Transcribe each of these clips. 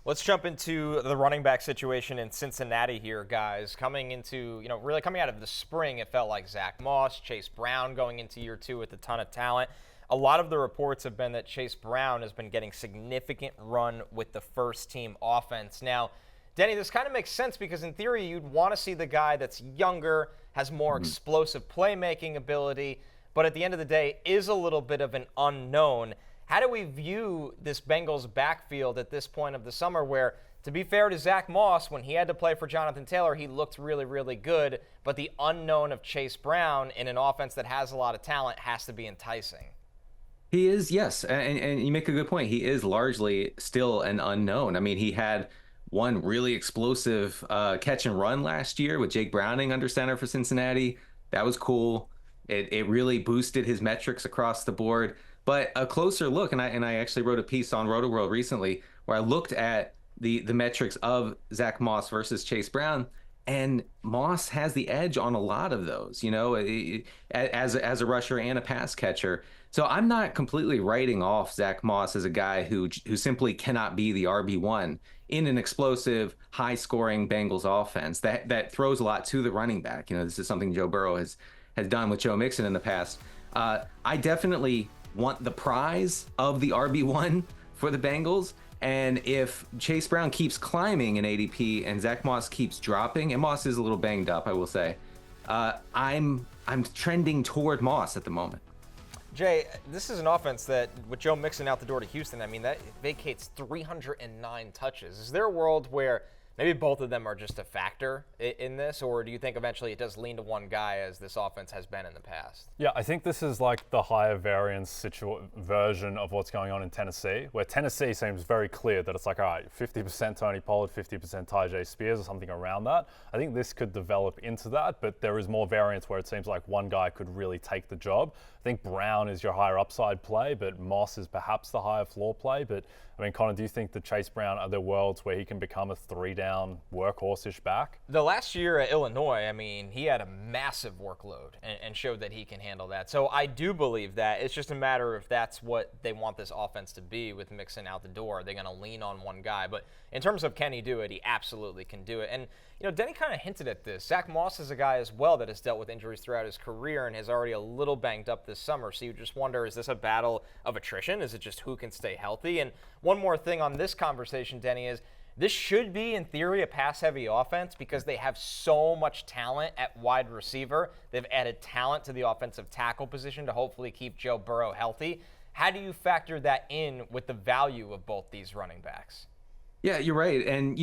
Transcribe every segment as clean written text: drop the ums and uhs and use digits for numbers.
Let's jump into the running back situation in Cincinnati here, guys. Coming into, really coming out of the spring, it felt like Zach Moss, Chase Brown going into year two with a ton of talent. A lot of the reports have been that Chase Brown has been getting significant run with the first-team offense. Now, Denny, this kind of makes sense because in theory you'd want to see the guy that's younger, has more explosive playmaking ability, but at the end of the day is a little bit of an unknown. How do we view this Bengals backfield at this point of the summer where, to be fair to Zach Moss, when he had to play for Jonathan Taylor, he looked really, really good, but the unknown of Chase Brown in an offense that has a lot of talent has to be enticing? He is, yes, and you make a good point. He is largely still an unknown. I mean, he had one really explosive catch and run last year with Jake Browning under center for Cincinnati. That was cool. It really boosted his metrics across the board. But a closer look, and I actually wrote a piece on Roto-World recently where I looked at the metrics of Zach Moss versus Chase Brown, and Moss has the edge on a lot of those, as a rusher and a pass catcher. So I'm not completely writing off Zach Moss as a guy who simply cannot be the RB1 in an explosive, high-scoring Bengals offense that throws a lot to the running back. This is something Joe Burrow has done with Joe Mixon in the past. I definitely want the prize of the RB1 for the Bengals. And if Chase Brown keeps climbing in ADP and Zach Moss keeps dropping, and Moss is a little banged up, I will say, I'm trending toward Moss at the moment. Jay, this is an offense that, with Joe Mixon out the door to Houston, that vacates 309 touches. Is there a world where maybe both of them are just a factor in this, or do you think eventually it does lean to one guy as this offense has been in the past? Yeah, I think this is like the higher variance version of what's going on in Tennessee, where Tennessee seems very clear that it's like, all right, 50% Tony Pollard, 50% Tyjae Spears or something around that. I think this could develop into that, but there is more variance where it seems like one guy could really take the job. I think Brown is your higher upside play, but Moss is perhaps the higher floor play. But I mean, Connor, do you think that Chase Brown, are there worlds where he can become a three-down workhorse-ish back? The last year at Illinois, he had a massive workload and showed that he can handle that. So I do believe that. It's just a matter of that's what they want this offense to be with Mixon out the door. Are they going to lean on one guy? But in terms of can he do it, he absolutely can do it. And, Denny kind of hinted at this. Zach Moss is a guy as well that has dealt with injuries throughout his career and is already a little banged up this summer. So you just wonder, is this a battle of attrition? Is it just who can stay healthy? And one more thing on this conversation, Denny, is this should be, in theory, a pass-heavy offense because they have so much talent at wide receiver. They've added talent to the offensive tackle position to hopefully keep Joe Burrow healthy. How do you factor that in with the value of both these running backs? Yeah, you're right. And,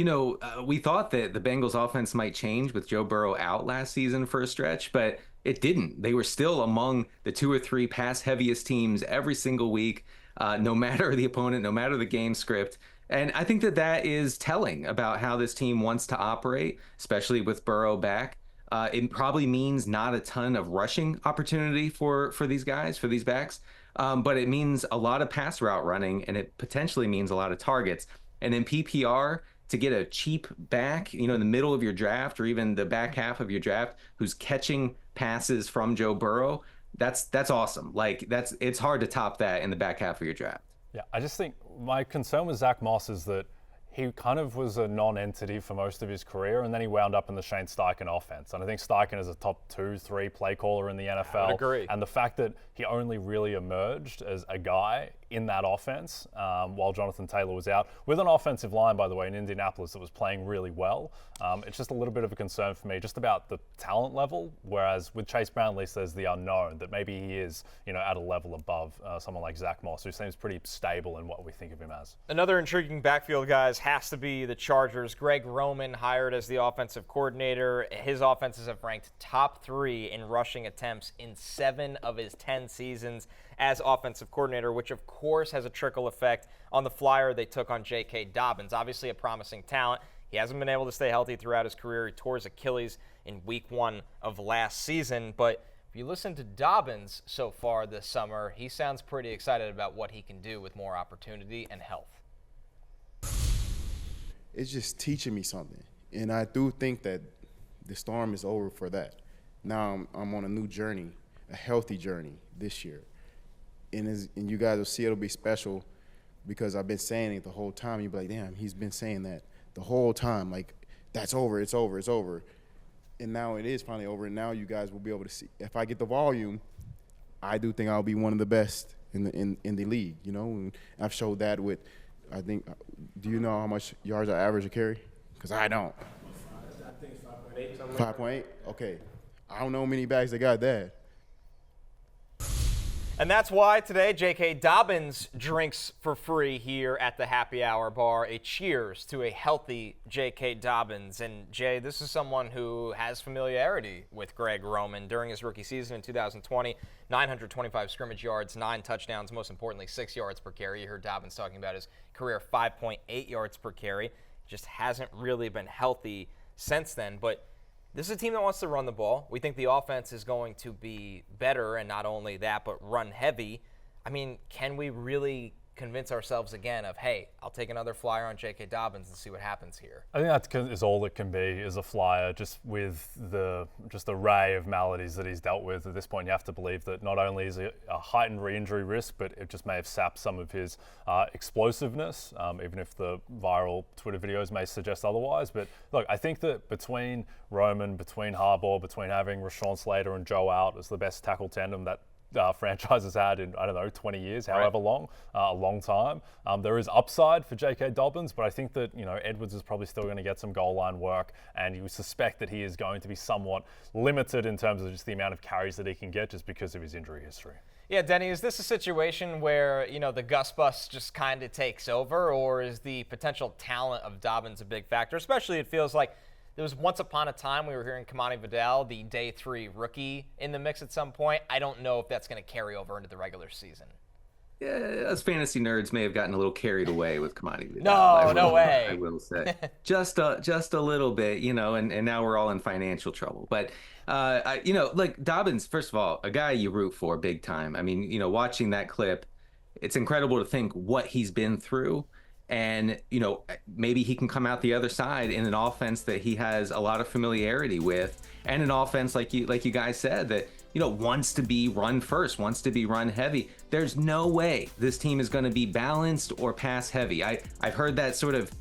we thought that the Bengals offense might change with Joe Burrow out last season for a stretch, but it didn't. They were still among the 2 or 3 pass-heaviest teams every single week, no matter the opponent, no matter the game script. And I think that is telling about how this team wants to operate, especially with Burrow back. It probably means not a ton of rushing opportunity for these guys, for these backs, but it means a lot of pass route running, and it potentially means a lot of targets. And in PPR, to get a cheap back, in the middle of your draft or even the back half of your draft, who's catching passes from Joe Burrow, that's awesome. It's hard to top that in the back half of your draft. Yeah, I just think my concern with Zach Moss is that he kind of was a non-entity for most of his career, and then he wound up in the Shane Steichen offense. And I think Steichen is a top 2-3 play caller in the NFL. I would agree. And the fact that he only really emerged as a guy in that offense while Jonathan Taylor was out, with an offensive line, by the way, in Indianapolis that was playing really well. It's just a little bit of a concern for me just about the talent level, whereas with Chase Brown, at least there's the unknown that maybe he is, at a level above someone like Zach Moss, who seems pretty stable in what we think of him as. Another intriguing backfield, guys, has to be the Chargers. Greg Roman hired as the offensive coordinator. His offenses have ranked top 3 in rushing attempts in 7 of his 10 seasons as offensive coordinator, which of course has a trickle effect on the flyer they took on J.K. Dobbins. Obviously a promising talent. He hasn't been able to stay healthy throughout his career. He tore his Achilles in week 1 of last season. But if you listen to Dobbins so far this summer, he sounds pretty excited about what he can do with more opportunity and health. It's just teaching me something. And I do think that the storm is over for that. Now I'm on a new journey, a healthy journey this year. And you guys will see it'll be special because I've been saying it the whole time. You'd be like, damn, he's been saying that the whole time. Like, that's over, it's over, it's over. And now it is finally over, and now you guys will be able to see. If I get the volume, I do think I'll be one of the best in the league, you know. And I've showed that with, I think, do you know how much yards I average a carry? Because I don't. I think it's 5.8. 5.8? Okay. I don't know many backs that got that. And that's why today J.K. Dobbins drinks for free here at the Happy Hour Bar. A cheers to a healthy J.K. Dobbins. And, Jay, this is someone who has familiarity with Greg Roman. During his rookie season in 2020, 925 scrimmage yards, 9 touchdowns, most importantly, 6 yards per carry. You heard Dobbins talking about his career 5.8 yards per carry. Just hasn't really been healthy since then. But this is a team that wants to run the ball. We think the offense is going to be better, and not only that, but run heavy. I mean, can we really convince ourselves again of, hey, I'll take another flyer on J.K. Dobbins and see what happens here? I think that is all it can be, is a flyer, just with the array of maladies that he's dealt with. At this point, you have to believe that not only is it a heightened re-injury risk, but it just may have sapped some of his explosiveness, even if the viral Twitter videos may suggest otherwise. But look, I think that between Roman, between Harbaugh, between having Rashawn Slater and Joe out as the best tackle tandem that franchise has had in, 20 years, however long, a long time. There is upside for J.K. Dobbins, but I think that, Edwards is probably still going to get some goal line work, and you suspect that he is going to be somewhat limited in terms of just the amount of carries that he can get just because of his injury history. Yeah, Denny, is this a situation where, the Gus bus just kind of takes over, or is the potential talent of Dobbins a big factor? Especially it feels like there was once upon a time we were hearing Kamani Vidal, the day 3 rookie, in the mix at some point. I don't know if that's going to carry over into the regular season. Yeah, us fantasy nerds may have gotten a little carried away with Kamani Vidal. No way. I will say, just a little bit, and now we're all in financial trouble. But like Dobbins, first of all, a guy you root for big time. I mean, watching that clip, it's incredible to think what he's been through. And, maybe he can come out the other side in an offense that he has a lot of familiarity with, and an offense like you guys said that, wants to be run first, wants to be run heavy. There's no way this team is going to be balanced or pass heavy. I've heard that sort of,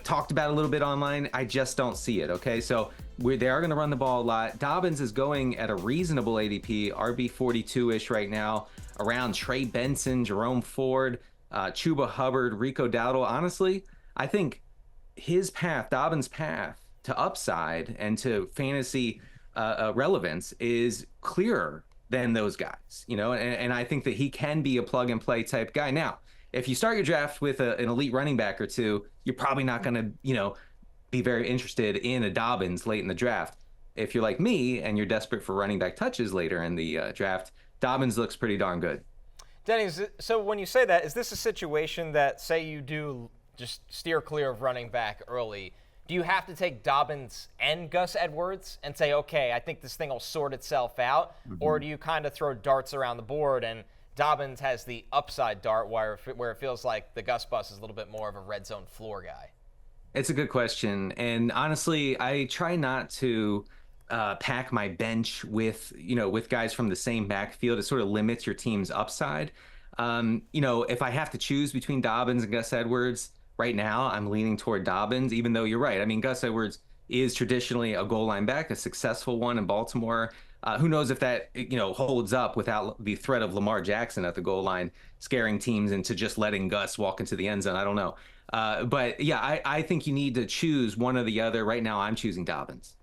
talked about a little bit online. I just don't see it. Okay. So they are going to run the ball a lot. Dobbins is going at a reasonable ADP, RB 42-ish right now, around Trey Benson, Jerome Ford, Chuba Hubbard, Rico Dowdle. Honestly, I think his path, Dobbins' path to upside and to fantasy relevance is clearer than those guys, and I think that he can be a plug and play type guy. Now, if you start your draft with an elite running back or two, you're probably not going to, be very interested in a Dobbins late in the draft. If you're like me and you're desperate for running back touches later in the draft, Dobbins looks pretty darn good. Denny, so when you say that, is this a situation that, say you do just steer clear of running back early, do you have to take Dobbins and Gus Edwards and say, okay, I think this thing will sort itself out? Mm-hmm. Or do you kind of throw darts around the board and Dobbins has the upside dart where it feels like the Gus bus is a little bit more of a red zone floor guy? It's a good question. And honestly, I try not to pack my bench with guys from the same backfield. It sort of limits your team's upside. If I have to choose between Dobbins and Gus Edwards right now, I'm leaning toward Dobbins, even though you're right. I mean, Gus Edwards is traditionally a goal line back, a successful one in Baltimore. Who knows if that, holds up without the threat of Lamar Jackson at the goal line, scaring teams into just letting Gus walk into the end zone. I don't know. But yeah, I think you need to choose one or the other. Right now, I'm choosing Dobbins.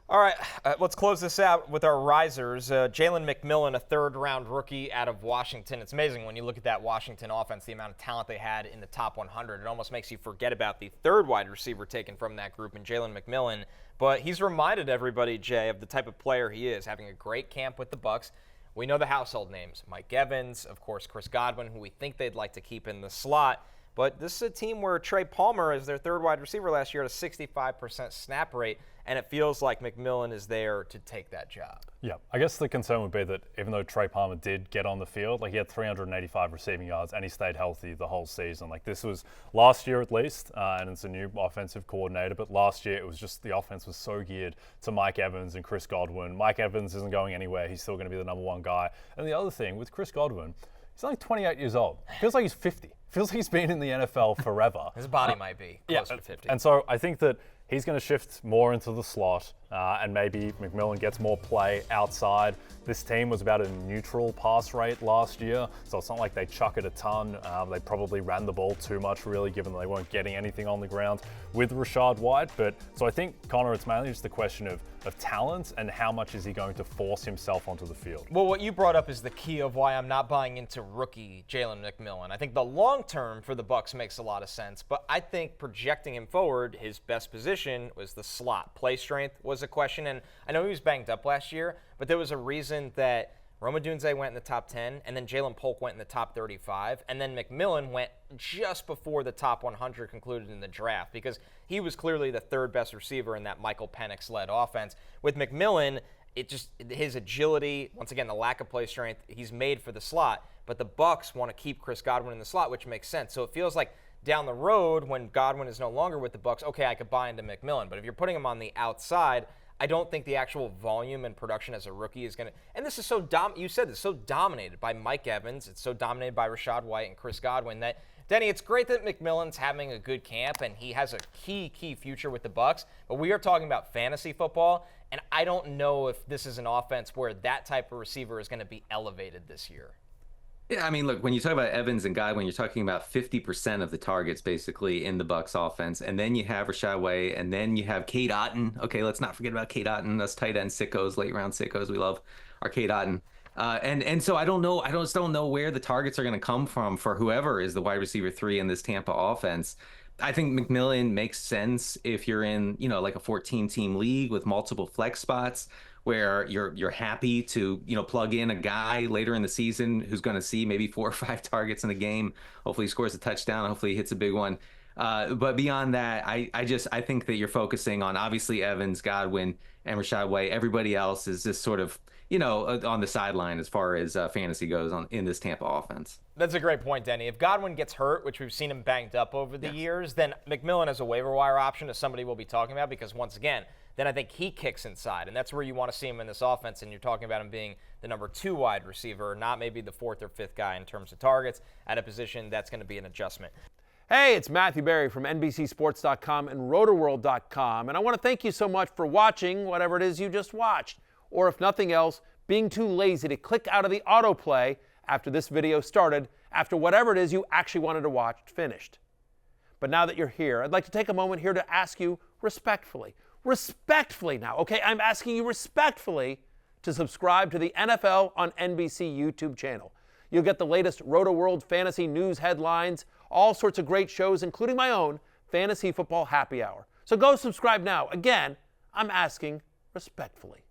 All right, let's close this out with our risers. Jalen McMillan, a third-round rookie out of Washington. It's amazing when you look at that Washington offense, the amount of talent they had in the top 100. It almost makes you forget about the third wide receiver taken from that group in Jalen McMillan. But he's reminded everybody, Jay, of the type of player he is, having a great camp with the Bucs. We know the household names, Mike Evans, of course, Chris Godwin, who we think they'd like to keep in the slot. But this is a team where Trey Palmer, as their third wide receiver last year, had a 65% snap rate, and it feels like McMillan is there to take that job. Yeah, I guess the concern would be that even though Trey Palmer did get on the field, he had 385 receiving yards and he stayed healthy the whole season. This was last year at least, and it's a new offensive coordinator, but last year it was just the offense was so geared to Mike Evans and Chris Godwin. Mike Evans isn't going anywhere. He's still going to be the number one guy. And the other thing with Chris Godwin, He's only 28 years old. Feels like he's 50. Feels like he's been in the NFL forever. His body might be closer to 50. And so I think that he's going to shift more into the slot, and maybe McMillan gets more play outside. This team was about a neutral pass rate last year, so it's not like they chuck it a ton. They probably ran the ball too much, really, given that they weren't getting anything on the ground with Rachaad White. But so I think, Connor, it's mainly just the question of talent and how much is he going to force himself onto the field. Well, what you brought up is the key of why I'm not buying into rookie Jalen McMillan. I think the long term for the Bucs makes a lot of sense, but I think projecting him forward, his best position was the slot. Play strength was a question, and I know he was banged up last year, but there was a reason that Rome Odunze went in the top 10, and then Jalen Polk went in the top 35, and then McMillan went just before the top 100 concluded in the draft, because he was clearly the third best receiver in that Michael Penix-led offense. With McMillan, his agility, once again, the lack of play strength, he's made for the slot, but the Bucs want to keep Chris Godwin in the slot, which makes sense. So it feels like down the road, when Godwin is no longer with the Bucs, okay, I could buy into McMillan, but if you're putting him on the outside, I don't think the actual volume and production as a rookie is going to – and this is so you said it's so dominated by Mike Evans. It's so dominated by Rachaad White and Chris Godwin that, Denny, it's great that McMillan's having a good camp and he has a key future with the Bucs, but we are talking about fantasy football, and I don't know if this is an offense where that type of receiver is going to be elevated this year. Yeah, I mean, look, when you talk about Evans and Godwin, you're talking about 50% of the targets basically in the Bucs offense. And then you have Rachaad White, and then you have Cade Otton. Okay, let's not forget about Cade Otton. Us tight end sickos, late round sickos. We love our Cade Otton. And so I just don't know where the targets are going to come from for whoever is the wide receiver 3 in this Tampa offense. I think McMillan makes sense if you're in, like a 14-team league with multiple flex spots, where you're happy to, plug in a guy later in the season who's going to see maybe 4 or 5 targets in a game. Hopefully he scores a touchdown. Hopefully he hits a big one. But beyond that, I think that you're focusing on obviously Evans, Godwin, and Rachaad White. Everybody else is just sort of, on the sideline as far as fantasy goes in this Tampa offense. That's a great point, Denny. If Godwin gets hurt, which we've seen him banged up over the years, then McMillan as a waiver wire option is somebody we'll be talking about, because once again, then I think he kicks inside, and that's where you want to see him in this offense, and you're talking about him being the number 2 wide receiver, not maybe the 4th or 5th guy in terms of targets at a position that's going to be an adjustment. Hey, it's Matthew Berry from NBCSports.com and RotoWorld.com, and I want to thank you so much for watching whatever it is you just watched, or if nothing else, being too lazy to click out of the autoplay after this video started, after whatever it is you actually wanted to watch finished. But now that you're here, I'd like to take a moment here to ask you respectfully now, okay? I'm asking you respectfully to subscribe to the NFL on NBC YouTube channel. You'll get the latest RotoWorld fantasy news headlines, all sorts of great shows, including my own Fantasy Football Happy Hour. So go subscribe now. Again, I'm asking respectfully.